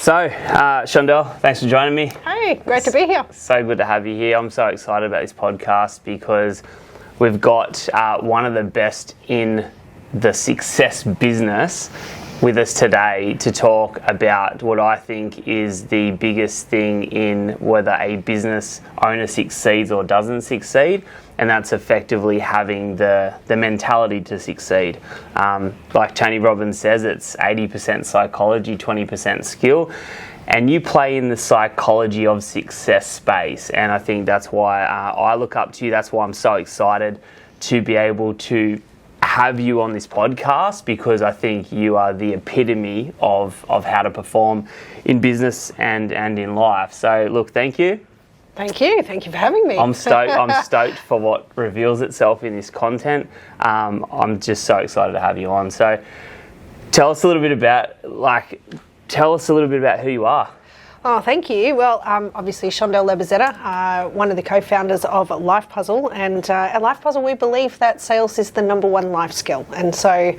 So, Chandell, thanks for joining me. Hey, great to be here. So good to have you here. I'm so excited about this podcast because we've got one of the best in the success business with us today to talk about what I think is the biggest thing in whether a business owner succeeds or doesn't succeed, and that's effectively having the mentality to succeed. Like Tony Robbins says, it's 80% psychology, 20% skill, and you play in the psychology of success space, and I think that's why I look up to you. That's why I'm so excited to be able to have you on this podcast, because I think you are the epitome of how to perform in business and in life. So look, thank you. Thank you for having me. I'm stoked for what reveals itself in this content. I'm just so excited to have you on. So tell us a little bit about who you are. Oh, thank you. Well, obviously Chandell Labbozzeta, one of the co-founders of Life Puzzle, and at Life Puzzle we believe that sales is the number one life skill, and so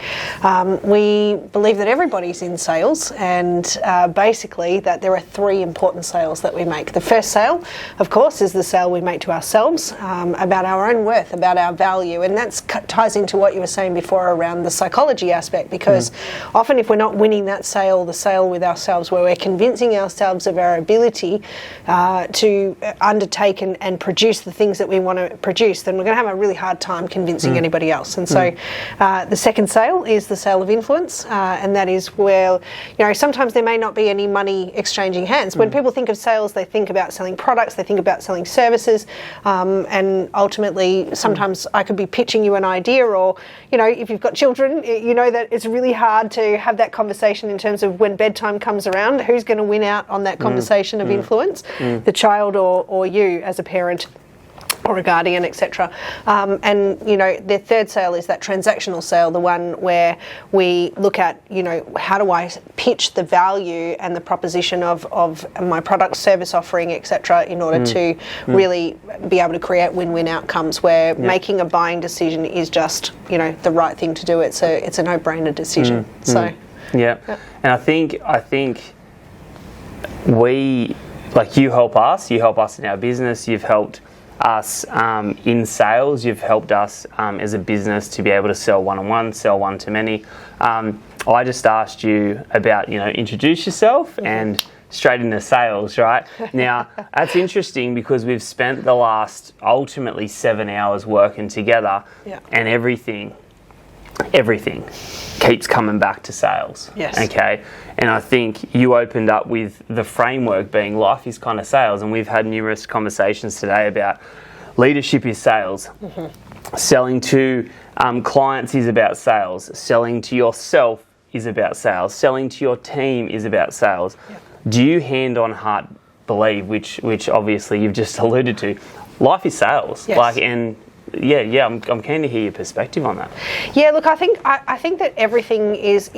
we believe that everybody's in sales, and basically that there are three important sales that we make. The first sale, of course, is the sale we make to ourselves about our own worth, about our value, and that ties into what you were saying before around the psychology aspect, because often if we're not winning that sale, the sale with ourselves, where we're convincing ourselves of our ability to undertake and produce the things that we want to produce, then we're going to have a really hard time convincing anybody else. And so the second sale is the sale of influence, and that is where, sometimes there may not be any money exchanging hands. When people think of sales, they think about selling products, they think about selling services, and ultimately sometimes I could be pitching you an idea, or if you've got children, you know that it's really hard to have that conversation in terms of when bedtime comes around, who's going to win out on that conversation of influence, the child or you as a parent or a guardian, etc. And the third sale is that transactional sale, the one where we look at, how do I pitch the value and the proposition of my product, service offering, etc., in order to really be able to create win-win outcomes where making a buying decision is just, the right thing to do. It's a no-brainer decision. And I think you help us in our business, you've helped us in sales, you've helped us as a business to be able to sell one-on-one, sell one-to-many. I just asked you about, introduce yourself and straight into sales, right? Now, that's interesting because we've spent the last ultimately 7 hours working together, and everything keeps coming back to sales. Yes. Okay. And I think you opened up with the framework being life is kind of sales, and we've had numerous conversations today about leadership is sales. Selling to clients is about sales. Selling to yourself is about sales. Selling to your team is about sales. Do you hand on heart believe, which obviously you've just alluded to, life is sales? Yes. I'm keen to hear your perspective on that. Yeah, look, I think that everything is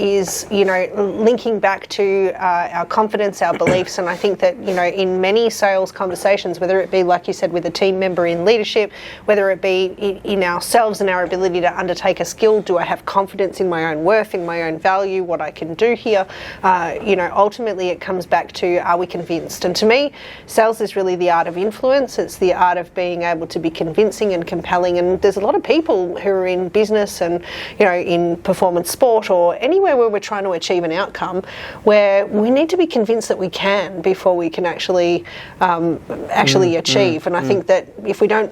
linking back to our confidence, our beliefs, and I think that in many sales conversations, whether it be like you said with a team member in leadership, whether it be in ourselves and our ability to undertake a skill, do I have confidence in my own worth, in my own value, what I can do here? Ultimately it comes back to, are we convinced? And to me, sales is really the art of influence. It's the art of being able to be convincing and compelling. And there's a lot of people who are in business and in performance sport or anywhere where we're trying to achieve an outcome where we need to be convinced that we can before we can actually achieve. And I think that if we don't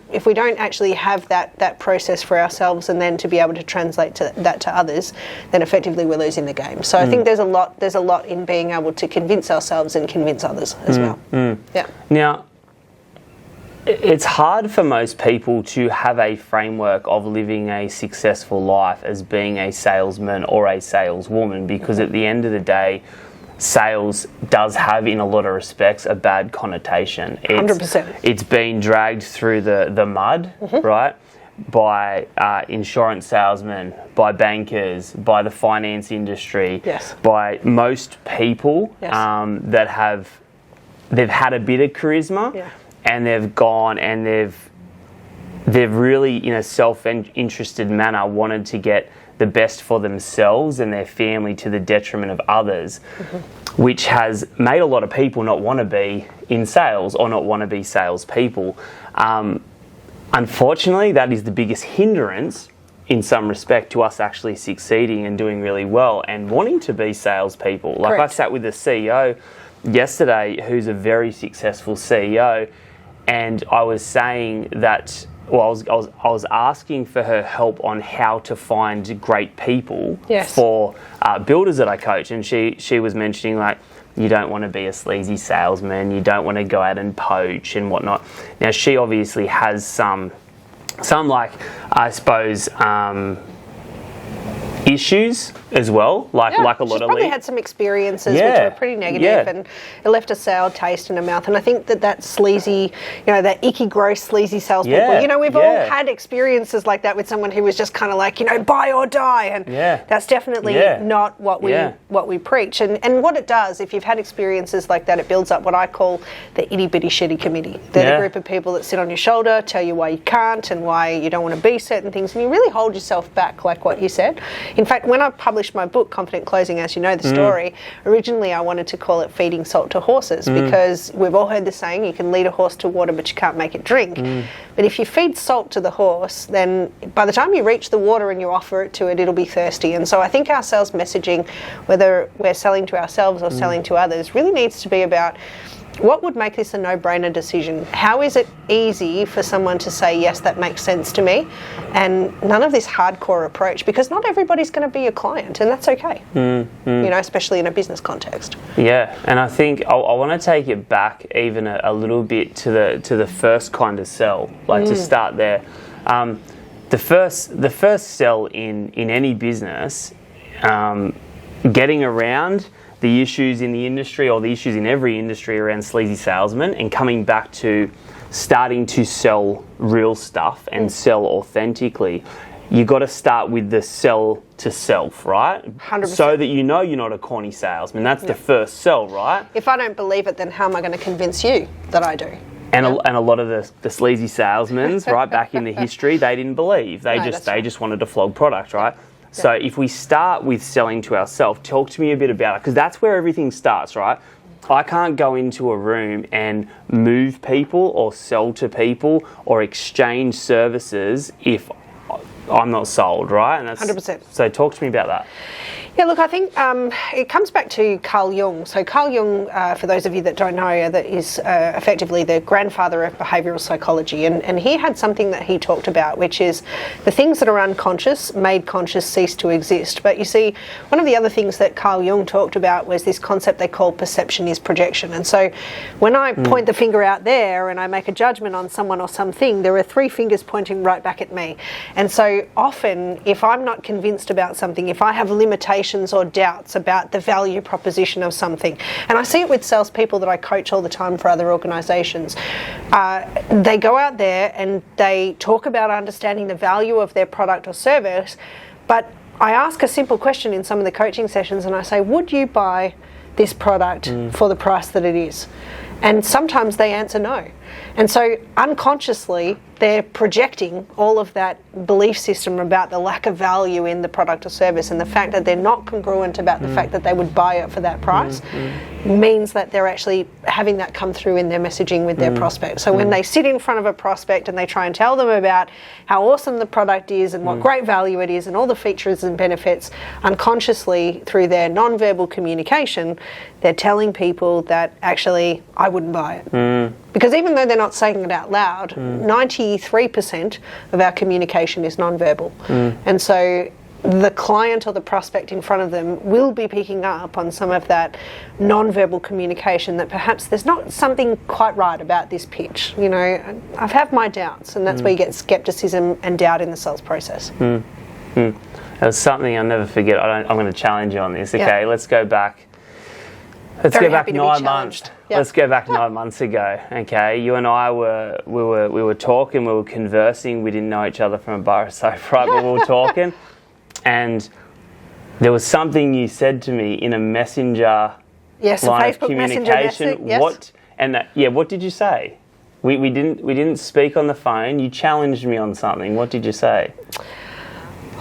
actually have that process for ourselves and then to be able to translate that to others, then effectively we're losing the game. So I think there's a lot in being able to convince ourselves and convince others as well. Yeah. Now, it's hard for most people to have a framework of living a successful life as being a salesman or a saleswoman, because at the end of the day, sales does have, in a lot of respects, a bad connotation. 100%. It's been dragged through the mud, right, by insurance salesmen, by bankers, by the finance industry, by most people they've had a bit of charisma, and they've gone and they've they've really, in a self-interested manner, wanted to get the best for themselves and their family to the detriment of others, which has made a lot of people not want to be in sales or not want to be salespeople. Unfortunately, that is the biggest hindrance in some respect to us actually succeeding and doing really well and wanting to be salespeople. Like, Correct. I sat with a CEO yesterday who's a very successful CEO, and I was saying that, well, I was asking for her help on how to find great people for builders that I coach, and she was mentioning, like, you don't want to be a sleazy salesman, you don't want to go out and poach and whatnot. Now, she obviously has some like, I suppose, issues as well, like a lot of she's probably had some experiences which were pretty negative, and it left a sour taste in her mouth. And I think that sleazy, that icky, gross, sleazy salespeople, we've all had experiences like that with someone who was just kind of like, buy or die, and that's definitely not what we preach. And what it does, if you've had experiences like that, it builds up what I call the itty bitty shitty committee. They're the group of people that sit on your shoulder, tell you why you can't and why you don't want to be certain things, and you really hold yourself back, like what you said. In fact, when I published my book, Confident Closing, as you know the story, originally I wanted to call it Feeding Salt to Horses, because we've all heard the saying, you can lead a horse to water, but you can't make it drink. But if you feed salt to the horse, then by the time you reach the water and you offer it to it, it'll be thirsty. And so I think our sales messaging, whether we're selling to ourselves or selling to others, really needs to be about, what would make this a no-brainer decision? How is it easy for someone to say, yes, that makes sense to me? And none of this hardcore approach, because not everybody's going to be a client, and that's okay, especially in a business context. Yeah, and I think I want to take it back even a little bit to the first kind of sell, like to start there. The first sell in any business, getting around the issues in the industry, or the issues in every industry around sleazy salesmen, and coming back to starting to sell real stuff and sell authentically. You got to start with the sell to self, right? 100%. So that you're not a corny salesman. That's the first sell, right? If I don't believe it, then how am I going to convince you that I do? And a lot of the sleazy salesmen, right, back in the history, they didn't believe. They just wanted to flog product, right? So if we start with selling to ourselves, talk to me a bit about it, because that's where everything starts, right? I can't go into a room and move people or sell to people or exchange services if I'm not sold, right? And that's 100%. So talk to me about that. Yeah, look, I think it comes back to Carl Jung. So Carl Jung, for those of you that don't know, that is effectively the grandfather of behavioural psychology. And he had something that he talked about, which is the things that are unconscious, made conscious, cease to exist. But you see, one of the other things that Carl Jung talked about was this concept they call perception is projection. And so when I point the finger out there and I make a judgment on someone or something, there are three fingers pointing right back at me. And so often, if I'm not convinced about something, if I have limitations or doubts about the value proposition of something, and I see it with salespeople that I coach all the time for other organisations, they go out there and they talk about understanding the value of their product or service, but I ask a simple question in some of the coaching sessions and I say, would you buy this product for the price that it is? And sometimes they answer no. And so unconsciously, they're projecting all of that belief system about the lack of value in the product or service, and the fact that they're not congruent about the fact that they would buy it for that price means that they're actually having that come through in their messaging with their prospect. So when they sit in front of a prospect and they try and tell them about how awesome the product is and what great value it is and all the features and benefits, unconsciously through their non-verbal communication, they're telling people that actually I wouldn't buy it. Because even though they're not saying it out loud, 93% of our communication is non-verbal. And so the client or the prospect in front of them will be picking up on some of that non-verbal communication, that perhaps there's not something quite right about this pitch. I've had my doubts, and that's where you get skepticism and doubt in the sales process. That's something I'll never forget. I'm going to challenge you on this. Okay, let's go back. Let's Very go back happy to be 9 months. Yep. Let's go back 9 months ago. Okay, you and I we were talking, we were conversing. We didn't know each other from a bar of soap, right? But we were talking, and there was something you said to me in a messenger Yes, line a of Facebook communication. Messenger message. Yes. What did you say? We didn't speak on the phone. You challenged me on something. What did you say?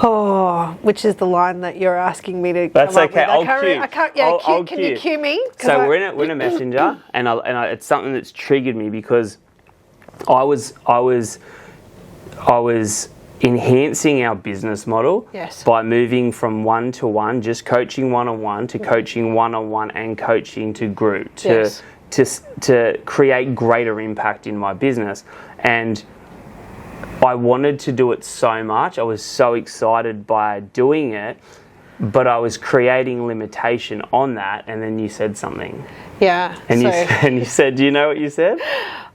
Oh, which is the line that you're asking me to That's come up okay. with. I can't. Yeah, I'll can you cue me? So we're in a messenger, and it's something that's triggered me because I was enhancing our business model by moving from one-to-one, just coaching one-on-one, to coaching one-on-one and coaching to group to create greater impact in my business. And I wanted to do it so much. I was so excited by doing it, but I was creating limitation on that. And then you said something. Yeah. And you said, do you know what you said?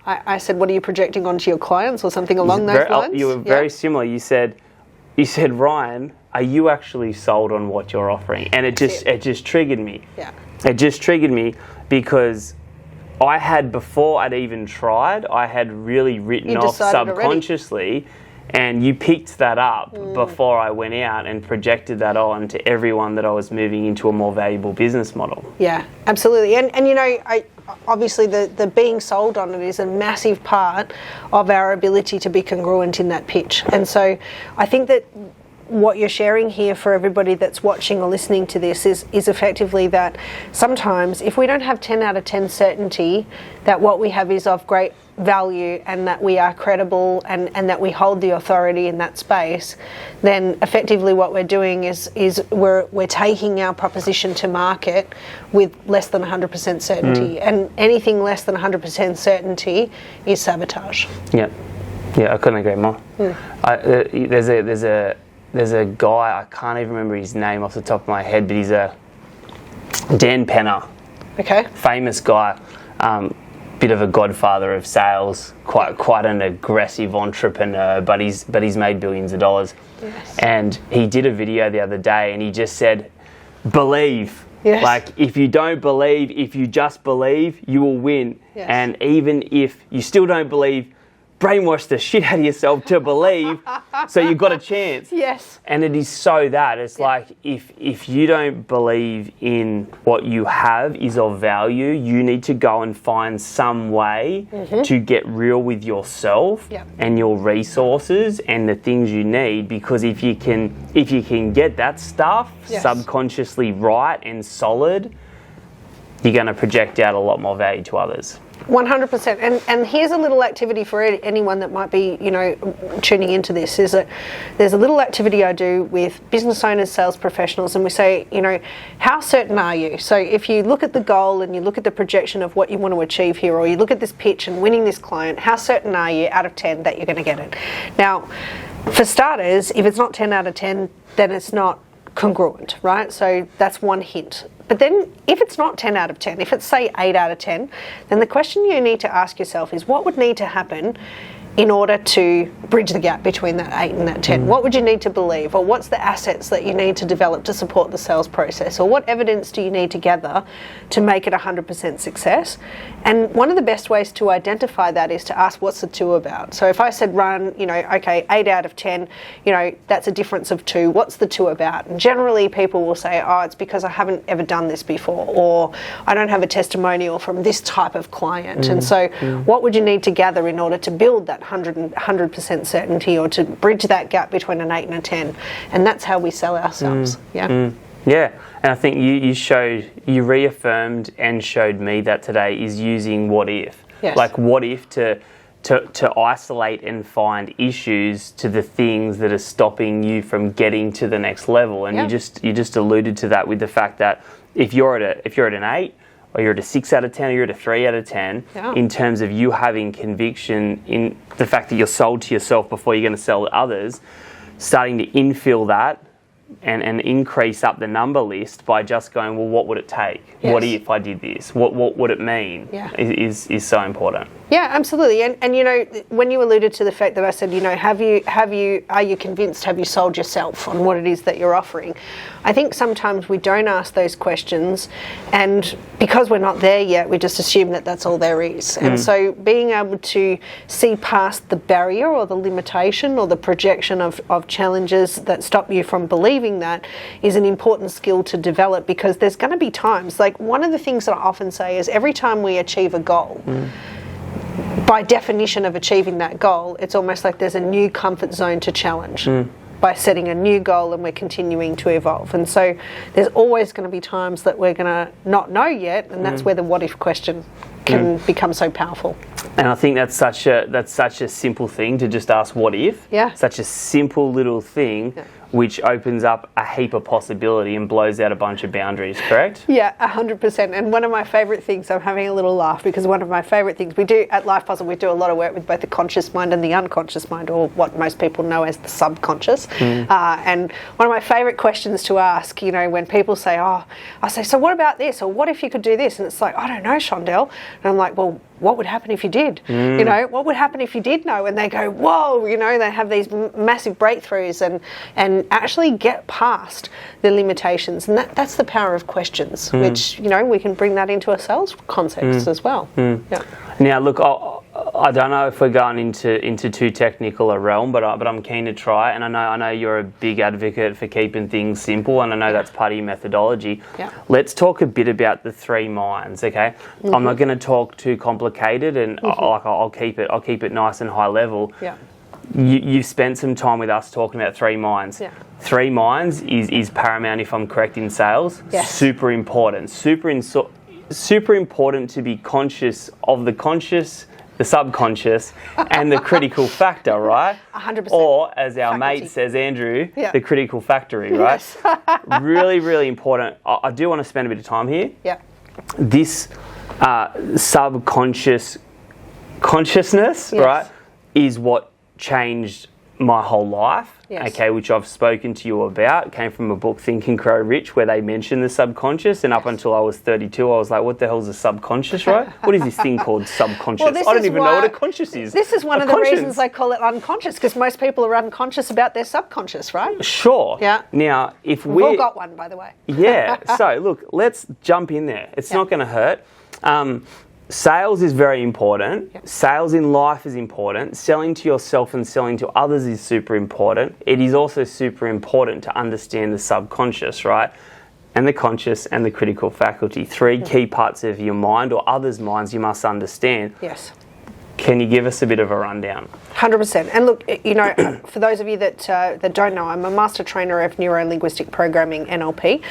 I said, what are you projecting onto your clients or something along those lines? You were very similar. You said, Ryan, are you actually sold on what you're offering? And it just triggered me. Yeah. It just triggered me because I had, before I'd even tried, I had really written off subconsciously already. And you picked that up before I went out and projected that on to everyone that I was moving into a more valuable business model. Yeah, absolutely. And you know, obviously the being sold on it is a massive part of our ability to be congruent in that pitch. And so I think that what you're sharing here for everybody that's watching or listening to this is effectively that sometimes if we don't have 10 out of 10 certainty that what we have is of great value and that we are credible and that we hold the authority in that space, then effectively what we're doing is we're taking our proposition to market with less than 100% certainty. And anything less than 100% certainty is sabotage. Yeah, I couldn't agree more. There's a guy, I can't even remember his name off the top of my head, but he's a Dan Penner. Okay. Famous guy, bit of a godfather of sales, quite an aggressive entrepreneur, but he's made billions of dollars. Yes. And he did a video the other day and he just said, believe. Yes. Like, if you don't believe, if you just believe, you will win. Yes. And even if you still don't believe, brainwash the shit out of yourself to believe, so you've got a chance. Yes. And it is so that. It's like, if you don't believe in what you have is of value, you need to go and find some way to get real with yourself and your resources and the things you need, because if you can get that stuff subconsciously right and solid, you're going to project out a lot more value to others. 100%. And here's a little activity for anyone that might be, tuning into this, is that there's a little activity I do with business owners, sales professionals, and we say, how certain are you? So if you look at the goal and you look at the projection of what you want to achieve here, or you look at this pitch and winning this client, how certain are you out of 10 that you're going to get it? Now, for starters, if it's not 10 out of 10, then it's not congruent, right? So that's one hint. But then if it's not 10 out of 10, if it's say 8 out of 10, then the question you need to ask yourself is, what would need to happen in order to bridge the gap between that 8 and that 10? What would you need to believe? Or what's the assets that you need to develop to support the sales process? Or what evidence do you need to gather to make it 100% success? And one of the best ways to identify that is to ask, what's the 2 about? So if I said, run, okay, 8 out of 10, that's a difference of 2. What's the 2 about? And generally people will say, oh, it's because I haven't ever done this before, or I don't have a testimonial from this type of client. And so what would you need to gather in order to build that 100% certainty, or to bridge that gap between an 8 and a 10? And that's how we sell ourselves. Yeah, and I think you reaffirmed and showed me that today is using what if. Yes. Like, what if to isolate and find issues to the things that are stopping you from getting to the next level. And you just alluded to that with the fact that if you're at an 8, or you're at a 6 out of 10, or you're at a 3 out of 10, in terms of you having conviction in the fact that you're sold to yourself before you're going to sell to others, starting to infill that and increase up the number list by just going, well, what would it take? Yes. What if I did this? What would it mean? Is so important. Yeah, absolutely. And when you alluded to the fact that I said, are you convinced, have you sold yourself on what it is that you're offering? I think sometimes we don't ask those questions, and because we're not there yet, we just assume that that's all there is. And so being able to see past the barrier or the limitation or the projection of challenges that stop you from believing that is an important skill to develop, because there's going to be times, like one of the things that I often say is every time we achieve a goal, by definition of achieving that goal, it's almost like there's a new comfort zone to challenge by setting a new goal, and we're continuing to evolve. And so there's always going to be times that we're going to not know yet, and that's where the what if question can become so powerful. And I think that's such a simple thing to just ask what if. Yeah. Such a simple little thing, which opens up a heap of possibility and blows out a bunch of boundaries, correct? Yeah, 100%. And one of my favourite things, I'm having a little laugh, because one of my favourite things we do at Life Puzzle, we do a lot of work with both the conscious mind and the unconscious mind, or what most people know as the subconscious. And one of my favourite questions to ask, you know, when people say, I say, so what about this? Or what if you could do this? And it's like, I don't know, Chandell. And I'm like, well, what would happen if you did? You know, what would happen if you did know? And they go, whoa, you know, they have these massive breakthroughs and actually get past the limitations. And that's the power of questions, which, you know, we can bring that into a sales context as well. Yeah. Now, look, I don't know if we're going into too technical a realm, but I'm keen to try. And I know you're a big advocate for keeping things simple, and I know that's part of your methodology. Yeah. Let's talk a bit about the 3 minds, okay? I'm not going to talk too complicated, and I'll keep it nice and high level. Yeah. You've spent some time with us talking about 3 minds. Yeah. 3 minds is paramount, if I'm correct, in sales. Yes. Super important. Super important to be conscious of the conscious, the subconscious, and the critical factor, right? 100%. Or, as our Faculty. mate says, Andrew, Yeah. the critical factory, right? Yes. Really, really important. I do want to spend a bit of time here. Yeah. This subconscious consciousness, Yes. right, is what changed my whole life. Yes. Okay, which I've spoken to you about. It came from a book, Think and Grow Rich, where they mention the subconscious, and up until I was 32 I was like, what the hell's a subconscious, right? What is this thing called subconscious? Well, I don't even know what a conscious is. This is one of the reasons I call it unconscious, because most people are unconscious about their subconscious, right? Sure. Yeah. Now, if We've all got one, by the way. Yeah. So, look, let's jump in there. It's not going to hurt. Sales is very important. Yep. Sales in life is important. Selling to yourself and selling to others is super important. It is also super important to understand the subconscious, right? And the conscious and the critical faculty. 3 key parts of your mind or others' minds you must understand. Yes. Can you give us a bit of a rundown? 100%. And look, you know, for those of you that don't know, I'm a master trainer of Neuro-Linguistic Programming, NLP,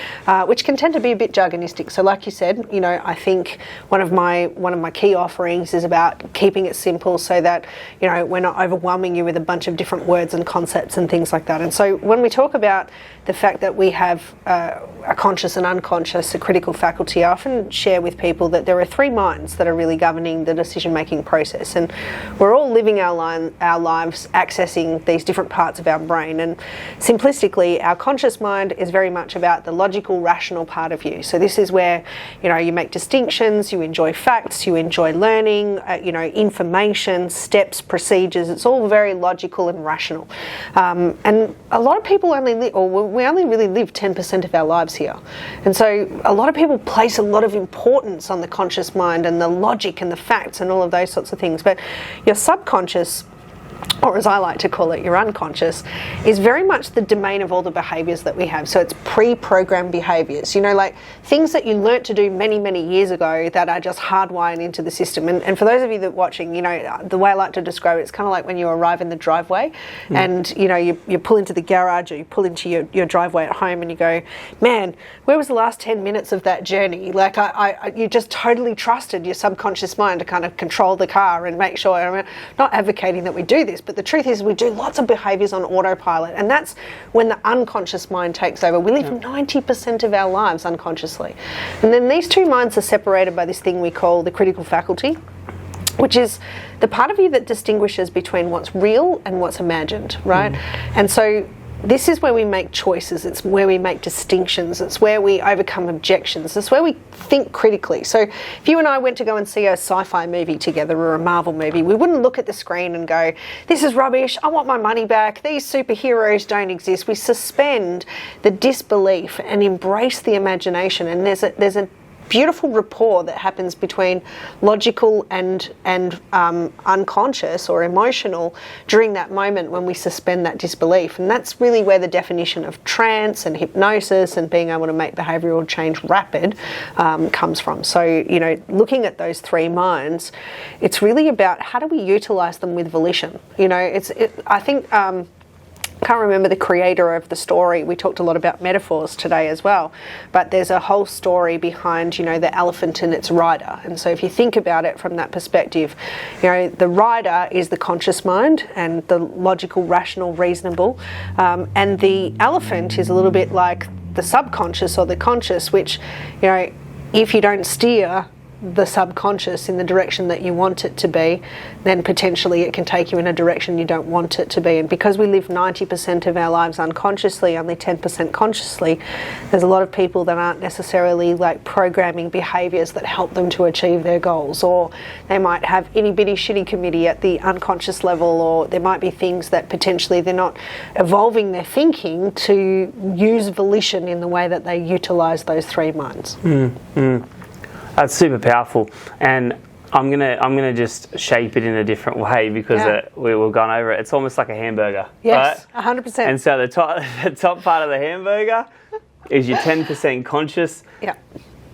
which can tend to be a bit jargonistic. So like you said, you know, I think one of my key offerings is about keeping it simple so that, you know, we're not overwhelming you with a bunch of different words and concepts and things like that. And so when we talk about the fact that we have a conscious and unconscious, a critical faculty, I often share with people that there are 3 minds that are really governing the decision-making process. And we're all living our lives accessing these different parts of our brain. And simplistically, our conscious mind is very much about the logical, rational part of you. So this is where, you know, you make distinctions, you enjoy facts, you enjoy learning, you know, information, steps, procedures. It's all very logical and rational. And a lot of people we only really live 10% of our lives here. And so a lot of people place a lot of importance on the conscious mind and the logic and the facts and all of those sorts of things. But your subconscious, or as I like to call it, your unconscious, is very much the domain of all the behaviours that we have. So it's pre-programmed behaviours, you know, like things that you learnt to do many, many years ago that are just hardwired into the system. And for those of you that are watching, you know, the way I like to describe it, it's kind of like when you arrive in the driveway and, you know, you pull into the garage or you pull into your driveway at home and you go, man, where was the last 10 minutes of that journey? Like you just totally trusted your subconscious mind to kind of control the car and make sure. I'm not advocating that we do this, but the truth is we do lots of behaviours on autopilot, and that's when the unconscious mind takes over. We live 90% of our lives unconsciously. And then these 2 minds are separated by this thing we call the critical faculty, which is the part of you that distinguishes between what's real and what's imagined, right? And so this is where we make choices, it's where we make distinctions, it's where we overcome objections, it's where we think critically. So if you and I went to go and see a sci-fi movie together or a Marvel movie, we wouldn't look at the screen and go, this is rubbish, I want my money back, these superheroes don't exist. We suspend the disbelief and embrace the imagination, and there's a beautiful rapport that happens between logical and unconscious or emotional during that moment when we suspend that disbelief. And that's really where the definition of trance and hypnosis and being able to make behavioural change rapid comes from. So, looking at those three minds, it's really about how do we utilise them with volition. I think... I can't remember the creator of the story. We talked a lot about metaphors today as well, but there's a whole story behind, the elephant and its rider. And so if you think about it from that perspective, the rider is the conscious mind and the logical, rational, reasonable, and the elephant is a little bit like the subconscious or the conscious, which, if you don't steer the subconscious in the direction that you want it to be, then potentially it can take you in a direction you don't want it to be. And because we live 90% of our lives unconsciously, only 10% consciously, there's a lot of people that aren't necessarily programming behaviours that help them to achieve their goals, or they might have itty bitty shitty committee at the unconscious level, or there might be things that potentially they're not evolving their thinking to use volition in the way that they utilise those three minds. That's super powerful, and I'm gonna just shape it in a different way because we've gone over it. It's almost like a hamburger, yes, right? 100%. And so the top part of the hamburger is your 10% conscious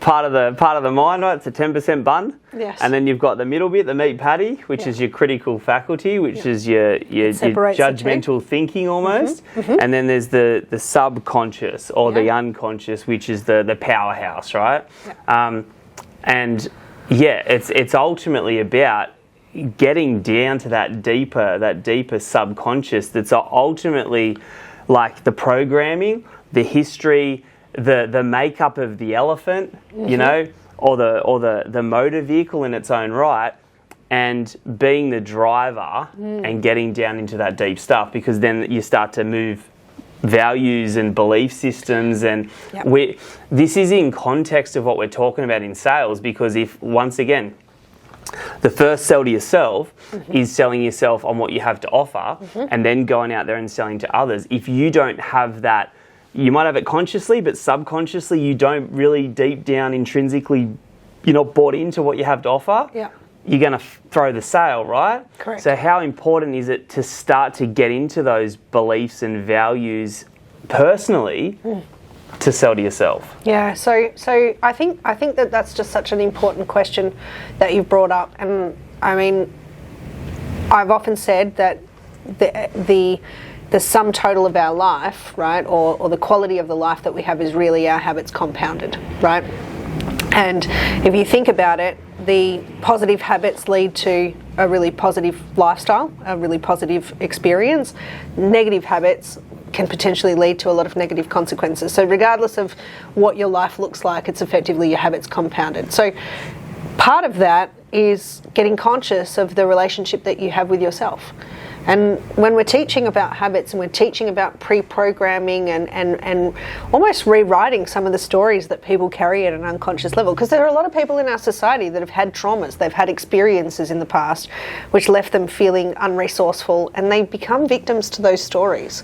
part of the mind, right? It's a 10% bun, yes. And then you've got the middle bit, the meat patty, which is your critical faculty, which is your judgmental thinking almost, and then there's the subconscious or the unconscious, which is the powerhouse, right? And it's ultimately about getting down to that deeper subconscious that's ultimately like the programming, the history, the makeup of the elephant, or the motor vehicle in its own right, and being the driver and getting down into that deep stuff, because then you start to move values and belief systems, and this is in context of what we're talking about in sales, because if, once again, the first sell to yourself is selling yourself on what you have to offer, and then going out there and selling to others. If you don't have that, you might have it consciously, but subconsciously you don't really deep down intrinsically, you're not bought into what you have to offer. You're going to throw the sale, right? Correct. So how important is it to start to get into those beliefs and values personally to sell to yourself? Yeah, so I think that that's just such an important question that you've brought up. And I mean, I've often said that the sum total of our life, right, or the quality of the life that we have is really our habits compounded, right? And if you think about it, the positive habits lead to a really positive lifestyle, a really positive experience. Negative habits can potentially lead to a lot of negative consequences. So regardless of what your life looks like, it's effectively your habits compounded. So part of that is getting conscious of the relationship that you have with yourself. And when we're teaching about habits and we're teaching about pre-programming and almost rewriting some of the stories that people carry at an unconscious level, because there are a lot of people in our society that have had traumas, they've had experiences in the past which left them feeling unresourceful, and they become victims to those stories.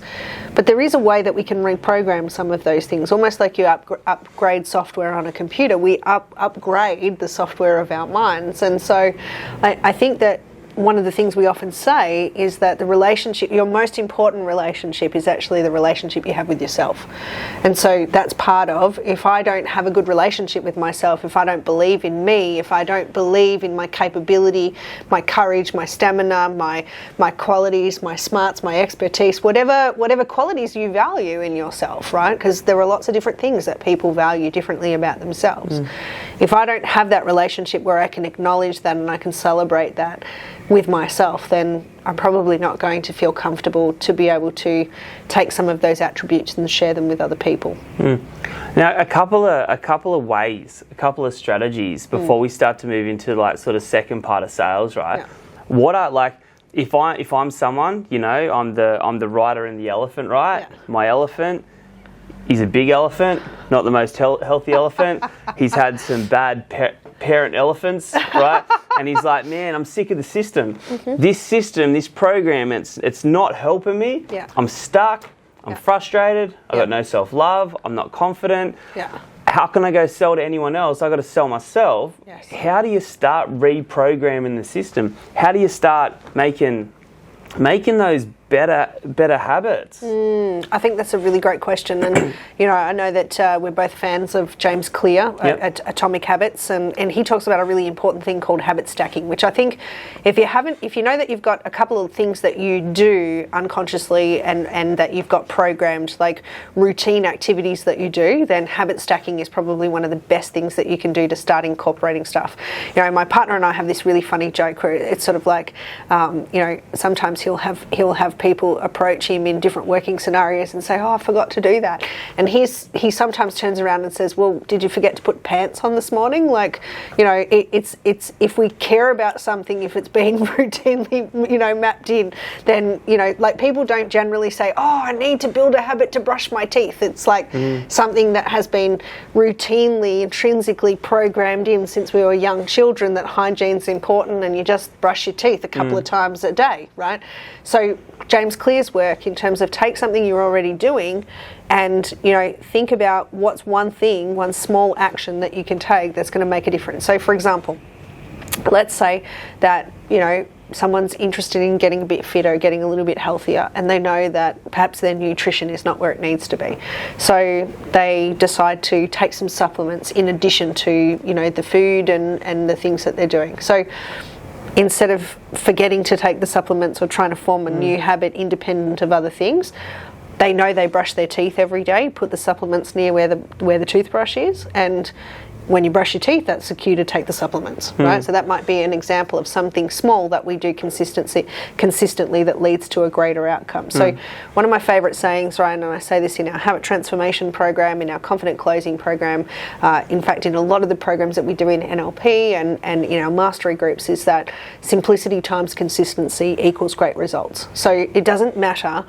But there is a way that we can reprogram some of those things, almost like you upgrade software on a computer. We upgrade the software of our minds. And so I think that one of the things we often say is that the relationship, your most important relationship, is actually the relationship you have with yourself. And so that's part of, if I don't have a good relationship with myself, if I don't believe in me, if I don't believe in my capability, my courage, my stamina, my qualities, my smarts, my expertise, whatever qualities you value in yourself, right? Because there are lots of different things that people value differently about themselves. If I don't have that relationship where I can acknowledge that and I can celebrate that with myself, then I'm probably not going to feel comfortable to be able to take some of those attributes and share them with other people. Now, a couple of ways, a couple of strategies before we start to move into like sort of second part of sales, right? What are, like, if I'm someone, you know, I'm the rider in the elephant, right? My elephant, he's a big elephant, not the most healthy elephant. He's had some bad parent elephants, right? And he's like, man, I'm sick of the system. This system, this program, it's not helping me. I'm stuck. I'm frustrated. I've got no self-love. I'm not confident. how can I go sell to anyone else? I've got to sell myself. Yes. How do you start reprogramming the system? How do you start making those better habits? I think that's a really great question, and I know that we're both fans of James Clear at Atomic Habits, and he talks about a really important thing called habit stacking, which I think if you know that you've got a couple of things that you do unconsciously and that you've got programmed, like routine activities that you do, then habit stacking is probably one of the best things that you can do to start incorporating stuff. My partner and I have this really funny joke where it's sort of like, sometimes he'll have people approach him in different working scenarios and say, "Oh, I forgot to do that," and he sometimes turns around and says, "Well, did you forget to put pants on this morning?" Like, it's if we care about something, if it's being routinely mapped in, then like people don't generally say, "Oh, I need to build a habit to brush my teeth." It's like something that has been routinely, intrinsically programmed in since we were young children, that hygiene's important and you just brush your teeth a couple of times a day, right? So James Clear's work in terms of take something you're already doing and think about what's one small action that you can take that's going to make a difference. So for example, let's say that someone's interested in getting a bit fitter, getting a little bit healthier, and they know that perhaps their nutrition is not where it needs to be. So they decide to take some supplements in addition to the food and the things that they're doing. So instead of forgetting to take the supplements or trying to form a new habit independent of other things, they know they brush their teeth every day, put the supplements near where the toothbrush is, and when you brush your teeth, that's the cue to take the supplements, right? So that might be an example of something small that we do consistently that leads to a greater outcome. So one of my favourite sayings, Ryan, and I say this in our habit transformation program, in our confident closing program, in fact in a lot of the programs that we do in NLP and in our mastery groups, is that simplicity times consistency equals great results. So it doesn't matter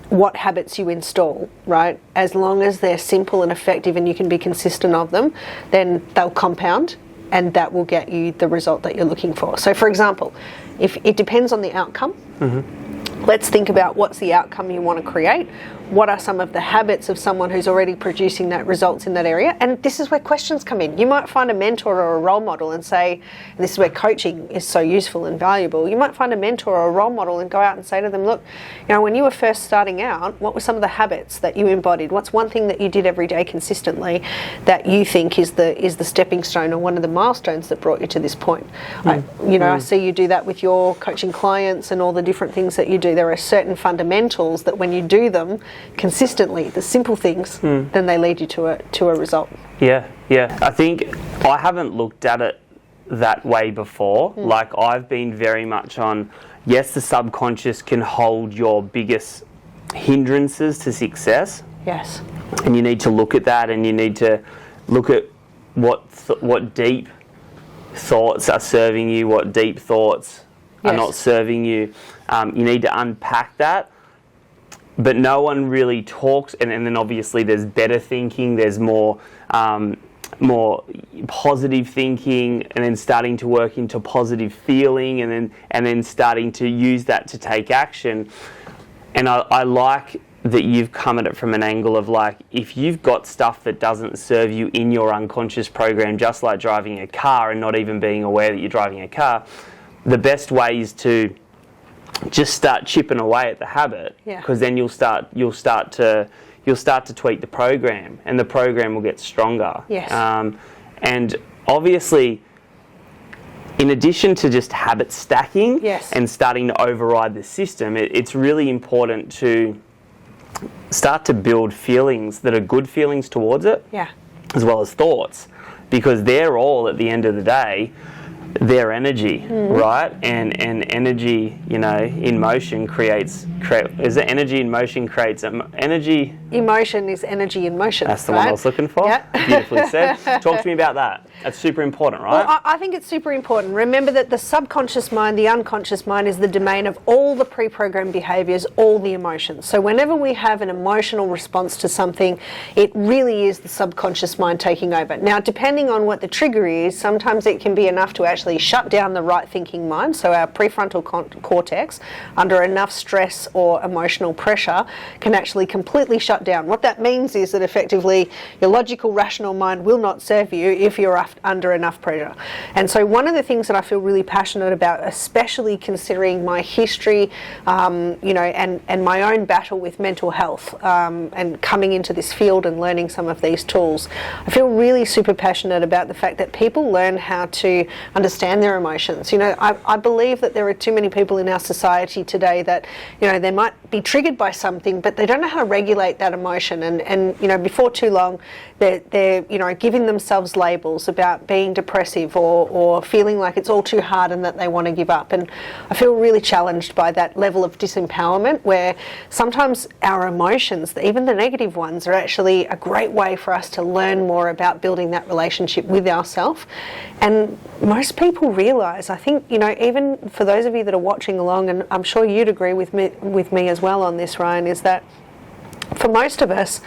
what habits you install, right? As long as they're simple and effective and you can be consistent of them, then they'll compound and that will get you the result that you're looking for. So for example, if it depends on the outcome, let's think about what's the outcome you want to create. What are some of the habits of someone who's already producing that results in that area? And this is where questions come in. You might find a mentor or a role model and say, and this is where coaching is so useful and valuable, you might find a mentor or a role model and go out and say to them, look, when you were first starting out, what were some of the habits that you embodied? What's one thing that you did every day consistently that you think is the stepping stone or one of the milestones that brought you to this point? I see you do that with your coaching clients and all the different things that you do. There are certain fundamentals that when you do them consistently, the simple things, then they lead you to a result. Yeah. I think I haven't looked at it that way before. Like I've been very much on, yes, the subconscious can hold your biggest hindrances to success. Yes. And you need to look at that, and you need to look at what deep thoughts are serving you, what deep thoughts are not serving you. You need to unpack that. But no one really talks, and then obviously there's better thinking, there's more positive thinking, and then starting to work into positive feeling, and then starting to use that to take action. And I like that you've come at it from an angle of like, if you've got stuff that doesn't serve you in your unconscious program, just like driving a car and not even being aware that you're driving a car, the best way is to just start chipping away at the habit, because then you'll start to tweak the program, and the program will get stronger. Yes. And obviously, in addition to just habit stacking and starting to override the system, it's really important to start to build feelings that are good feelings towards it, as well as thoughts, because they're all, at the end of the day, their energy, right? And energy, in motion creates energy in motion creates energy. Emotion is energy in motion. That's the one I was looking for. Beautifully said. Talk to me about that. That's super important, right? Well, I think it's super important. Remember that the subconscious mind, the unconscious mind, is the domain of all the pre-programmed behaviours, all the emotions. So whenever we have an emotional response to something, it really is the subconscious mind taking over. Now, depending on what the trigger is, sometimes it can be enough to actually shut down the right thinking mind, so our prefrontal cortex, under enough stress or emotional pressure, can actually completely shut down. What that means is that effectively your logical, rational mind will not serve you if you're under enough pressure. And so one of the things that I feel really passionate about, especially considering my history, and my own battle with mental health, and coming into this field and learning some of these tools, I feel really super passionate about the fact that people learn how to understand their emotions. I believe that there are too many people in our society today that, they might be triggered by something, but they don't know how to regulate that emotion. And before too long, they're giving themselves labels about being depressive or feeling like it's all too hard and that they want to give up. And I feel really challenged by that level of disempowerment, where sometimes our emotions, even the negative ones, are actually a great way for us to learn more about building that relationship with ourselves. And most people realise, I think, even for those of you that are watching along, and I'm sure you'd agree with me as well on this, Ryan, is that for most of us,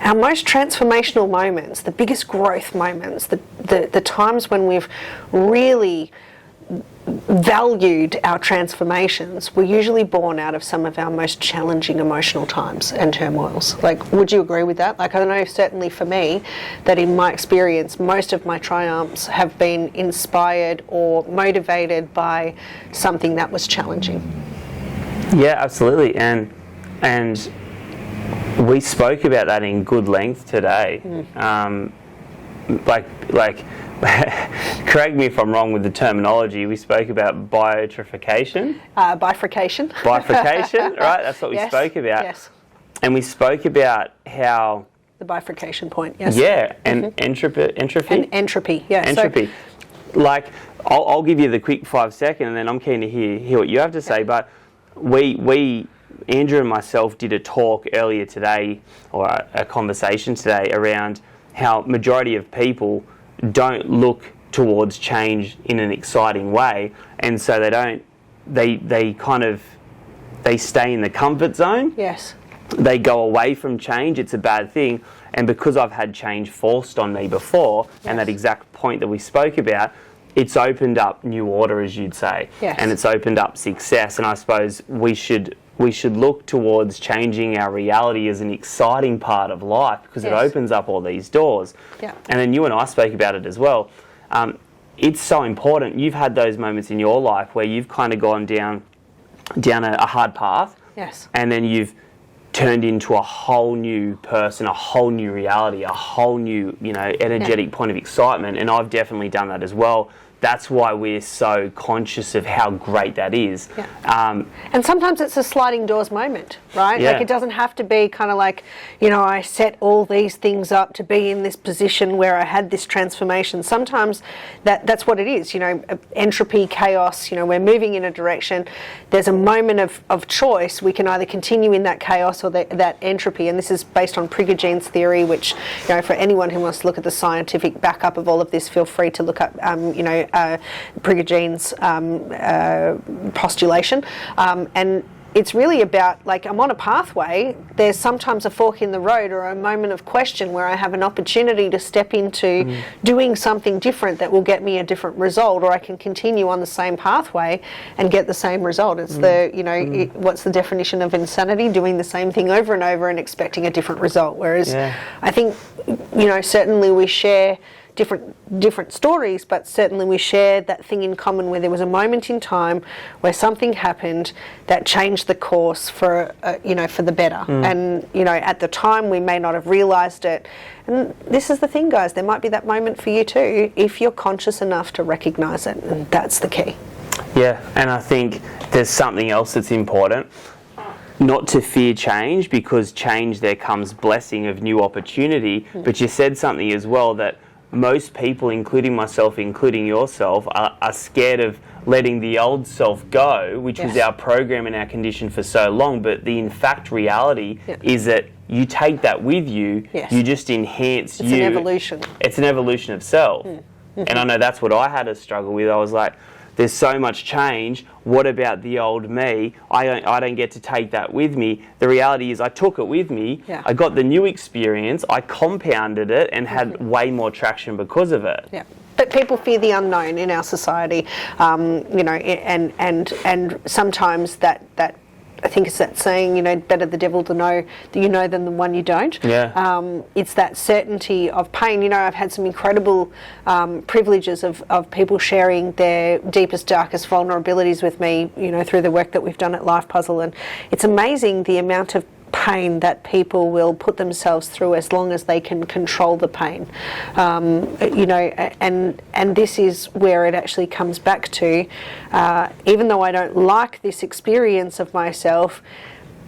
our most transformational moments, the biggest growth moments, the times when we've really valued our transformations, were usually born out of some of our most challenging emotional times and turmoils. Like, would you agree with that? Like, I know certainly for me that in my experience, most of my triumphs have been inspired or motivated by something that was challenging. Yeah, absolutely. And we spoke about that in good length today. Correct me if I'm wrong with the terminology. We spoke about bifurcation. Bifurcation. Bifurcation, right? That's what we spoke about. Yes. And we spoke about how... The bifurcation point, yes. Yeah, and entropy. And entropy, yes. Entropy. I'll give you the quick 5 second, and then I'm keen to hear what you have to say. But we Andrew and myself did a talk earlier today, or a conversation today, around how majority of people don't look towards change in an exciting way, and so they stay in the comfort zone. Yes. They go away from change. It's a bad thing. And because I've had change forced on me before, and that exact point that we spoke about, it's opened up new order, as you'd say. Yes. And it's opened up success. And I suppose we should look towards changing our reality as an exciting part of life, because it opens up all these doors. Yeah. And then you and I spoke about it as well. It's so important. You've had those moments in your life where you've kind of gone down a hard path. Yes. And then you've turned into a whole new person, a whole new reality, a whole new, energetic point of excitement. And I've definitely done that as well. That's why we're so conscious of how great that is. Yeah. And sometimes it's a sliding doors moment, right? Yeah. Like, it doesn't have to be kind of like, I set all these things up to be in this position where I had this transformation. Sometimes that's what it is, entropy, chaos, we're moving in a direction. There's a moment of choice. We can either continue in that chaos or that entropy. And this is based on Prigoggine's theory, which, for anyone who wants to look at the scientific backup of all of this, feel free to look up, Prigoggine's postulation, and it's really about, I'm on a pathway. There's sometimes a fork in the road or a moment of question where I have an opportunity to step into doing something different that will get me a different result, or I can continue on the same pathway and get the same result. It's what's the definition of insanity? Doing the same thing over and over and expecting a different result. Whereas I think, certainly we share different stories, but certainly we shared that thing in common where there was a moment in time where something happened that changed the course for the better. And at the time we may not have realised it. And this is the thing, guys, there might be that moment for you too if you're conscious enough to recognise it, and that's the key. Yeah, and I think there's something else that's important. Not to fear change, because change, there comes blessing of new opportunity. But you said something as well, that most people, including myself, including yourself, are scared of letting the old self go, which was our program and our condition for so long. But the in fact reality is that you take that with you, you just enhance It's an evolution. It's an evolution of self. And I know that's what I had to struggle with. I was like, there's so much change. What about the old me? I don't get to take that with me. The reality is I took it with me. Yeah. I got the new experience. I compounded it and had way more traction because of it. Yeah. But people fear the unknown in our society, and sometimes that I think it's that saying, better the devil to know that you know than the one you don't. Yeah. It's that certainty of pain. I've had some incredible privileges of people sharing their deepest, darkest vulnerabilities with me, through the work that we've done at Life Puzzle. And it's amazing the amount of pain that people will put themselves through as long as they can control the pain. And this is where it actually comes back to, even though I don't like this experience of myself,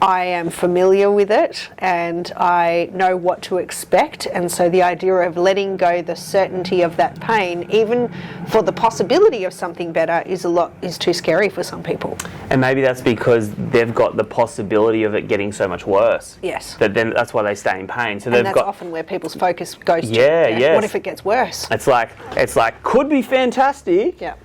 I am familiar with it and I know what to expect, and so the idea of letting go the certainty of that pain, even for the possibility of something better, is too scary for some people. And maybe that's because they've got the possibility of it getting so much worse. Yes. Then that's why they stay in pain. So that's often where people's focus goes to. Yes. What if it gets worse? It's like could be fantastic. Yeah.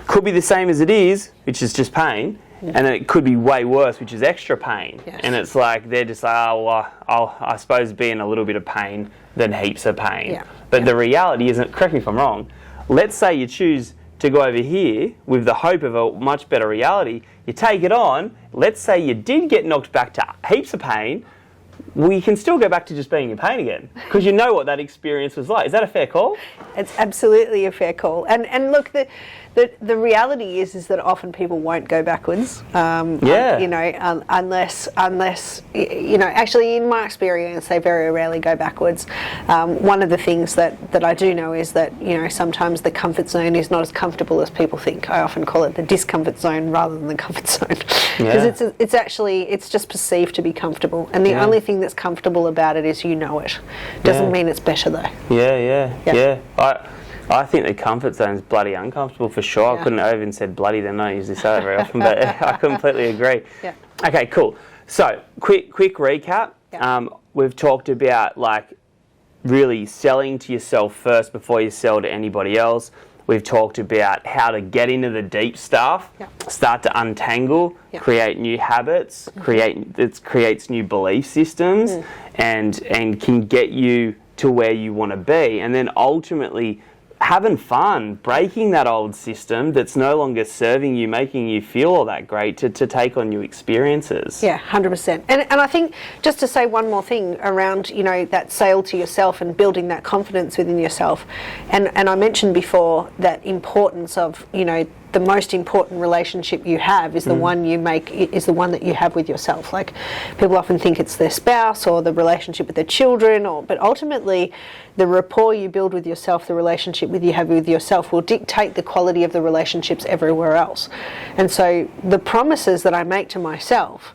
Could be the same as it is, which is just pain. And it could be way worse, which is extra pain. Yes. And it's like, they're just like, I suppose be in a little bit of pain than heaps of pain. Yeah. But the reality isn't, correct me if I'm wrong, let's say you choose to go over here with the hope of a much better reality, you take it on, let's say you did get knocked back to heaps of pain, we can still go back to just being in pain again, because you know what that experience was like. Is that a fair call? It's absolutely a fair call. And look, the reality is that often people won't go backwards. Unless actually in my experience, they very rarely go backwards. One of the things that I do know is that, sometimes the comfort zone is not as comfortable as people think. I often call it the discomfort zone rather than the comfort zone. Because it's just perceived to be comfortable. And the only thing that's comfortable about it is it. Doesn't mean it's better though. Yeah. I think the comfort zone is bloody uncomfortable for sure. I couldn't have even said bloody then. I don't usually say that very often, but I completely agree. Yeah. Okay, cool. So, quick recap. Yeah. We've talked about really selling to yourself first before you sell to anybody else. We've talked about how to get into the deep stuff, start to untangle, create new habits, creates new belief systems, and can get you to where you want to be, and then ultimately having fun, breaking that old system that's no longer serving you, making you feel all that great to take on new experiences. Yeah, 100%. And I think, just to say one more thing around, that sale to yourself and building that confidence within yourself. And I mentioned before that importance of, the most important relationship you have is the one you make, is the one that you have with yourself. Like, people often think it's their spouse or the relationship with their children, but ultimately the rapport you build with yourself, the relationship you have with yourself, will dictate the quality of the relationships everywhere else. And so the promises that I make to myself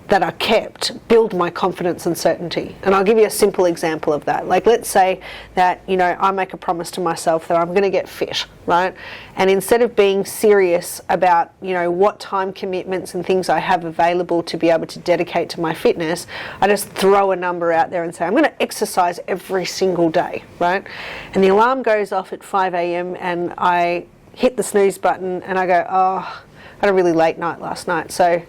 that are kept build my confidence and certainty. And I'll give you a simple example of that. Like, let's say that, I make a promise to myself that I'm going to get fit, right? And instead of being serious about, what time commitments and things I have available to be able to dedicate to my fitness, I just throw a number out there and say, I'm going to exercise every single day, right? And the alarm goes off at 5 a.m. and I hit the snooze button and I go, I had a really late night last night, so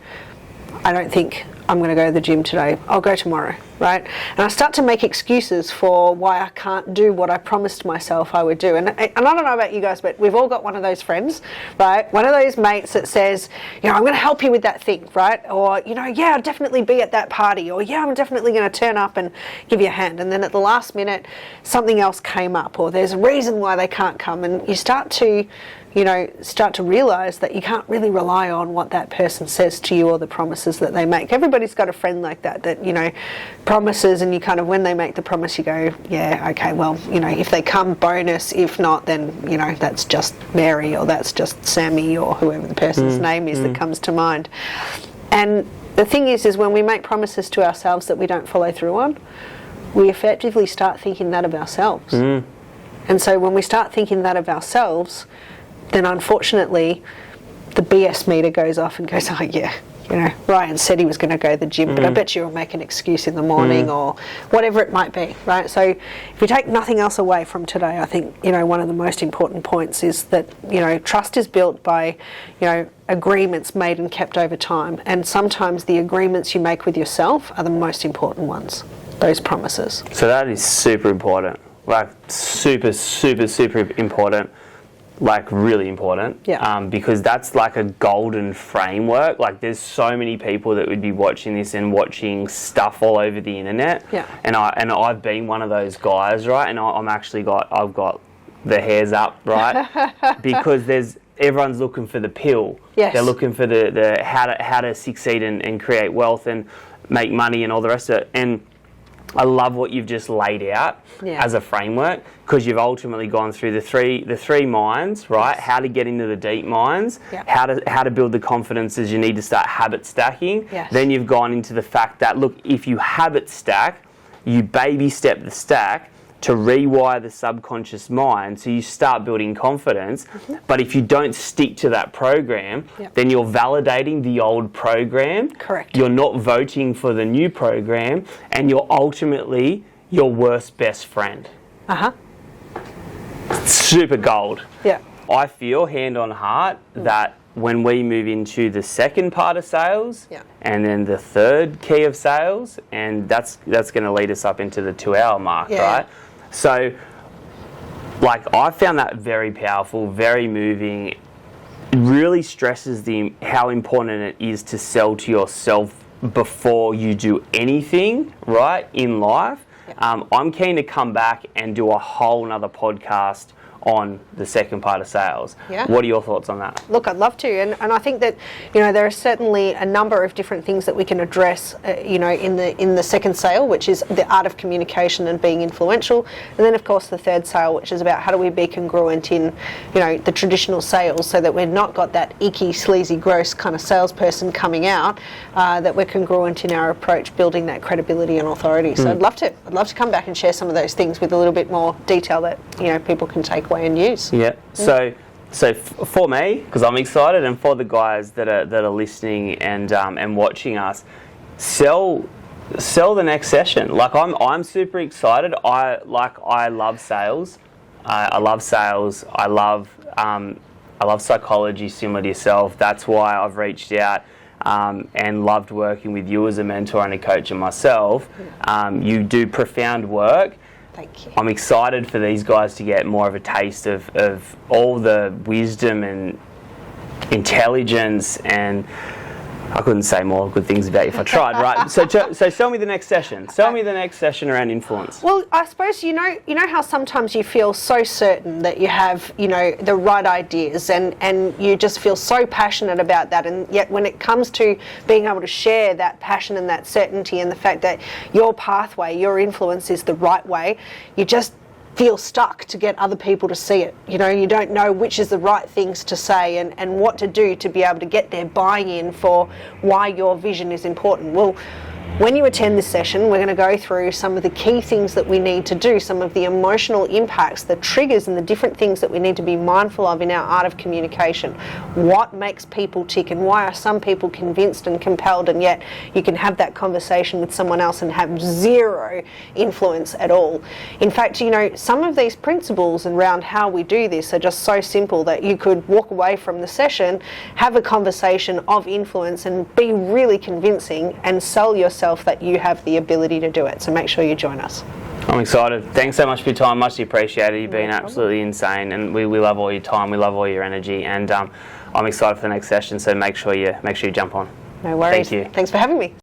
I don't think I'm going to go to the gym today. I'll go tomorrow, right? And I start to make excuses for why I can't do what I promised myself I would do. And I don't know about you guys, but we've all got one of those friends, right? One of those mates that says, I'm going to help you with that thing, right? Or, I'll definitely be at that party. Or, I'm definitely going to turn up and give you a hand. And then at the last minute, something else came up, or there's a reason why they can't come. And you start to realise that you can't really rely on what that person says to you or the promises that they make. Everybody's got a friend like that promises, and you kind of, when they make the promise, you go, yeah, okay, well, if they come, bonus. If not, then, that's just Mary, or that's just Sammy, or whoever the person's name is that comes to mind. And the thing is when we make promises to ourselves that we don't follow through on, we effectively start thinking that of ourselves. And so when we start thinking that of ourselves, then unfortunately the BS meter goes off and goes, oh yeah, Ryan said he was going to go to the gym, but I bet you'll make an excuse in the morning or whatever it might be, right? So if you take nothing else away from today, I think, one of the most important points is that, trust is built by, agreements made and kept over time. And sometimes the agreements you make with yourself are the most important ones, those promises. So that is super important, like super, super, super important. Like really important, because that's like a golden framework. Like there's so many people that would be watching this and watching stuff all over the internet, and I've been one of those guys, right? And I've got the hairs up, right? Because everyone's looking for the pill. Yes. They're looking for the how to succeed and create wealth and make money and all the rest of it. And I love what you've just laid out as a framework, because you've ultimately gone through the three minds, right? Yes. How to get into the deep minds, how to build the confidences you need to start habit stacking. Yes. Then you've gone into the fact that, look, if you habit stack, you baby step the stack to rewire the subconscious mind, so you start building confidence. But if you don't stick to that program, then you're validating the old program. Correct. You're not voting for the new program, and you're ultimately your worst best friend. Super gold. Yeah. I feel, hand on heart, that when we move into the second part of sales, and then the third key of sales, and that's going to lead us up into the 2-hour mark, right? So, like, I found that very powerful, very moving. It really stresses how important it is to sell to yourself before you do anything, right, in life. I'm keen to come back and do a whole nother podcast on the second part of sales. What are your thoughts on that? Look, I'd love to, and I think that there are certainly a number of different things that we can address in the second sale, which is the art of communication and being influential, and then of course the third sale, which is about how do we be congruent in the traditional sales, so that we've not got that icky, sleazy, gross kind of salesperson coming out, that we're congruent in our approach, building that credibility and authority. So I'd love to come back and share some of those things with a little bit more detail that people can take away and use. So for me, because I'm excited, and for the guys that are listening and watching us, sell the next session. Like I'm super excited. I love sales. I love sales. I love psychology, similar to yourself. That's why I've reached out and loved working with you as a mentor and a coach and myself. You do profound work. Thank you. I'm excited for these guys to get more of a taste of all the wisdom and intelligence, and I couldn't say more good things about you if I tried, right? So tell me the next session. Tell me the next session around influence. Well, I suppose you know how sometimes you feel so certain that you have the right ideas, and you just feel so passionate about that, and yet when it comes to being able to share that passion and that certainty and the fact that your pathway, your influence is the right way, you just feel stuck to get other people to see it. You don't know which is the right things to say and what to do to be able to get their buy-in for why your vision is important. Well, when you attend this session, we're going to go through some of the key things that we need to do, some of the emotional impacts, the triggers and the different things that we need to be mindful of in our art of communication. What makes people tick, and why are some people convinced and compelled, and yet you can have that conversation with someone else and have zero influence at all. In fact, some of these principles around how we do this are just so simple that you could walk away from the session, have a conversation of influence and be really convincing and sell yourself that you have the ability to do it. So make sure you join us. I'm excited. Thanks so much for your time. Much appreciated. You've been absolutely insane, and we love all your time. We love all your energy, and I'm excited for the next session. So make sure you jump on. No worries. Thank you. Thanks for having me.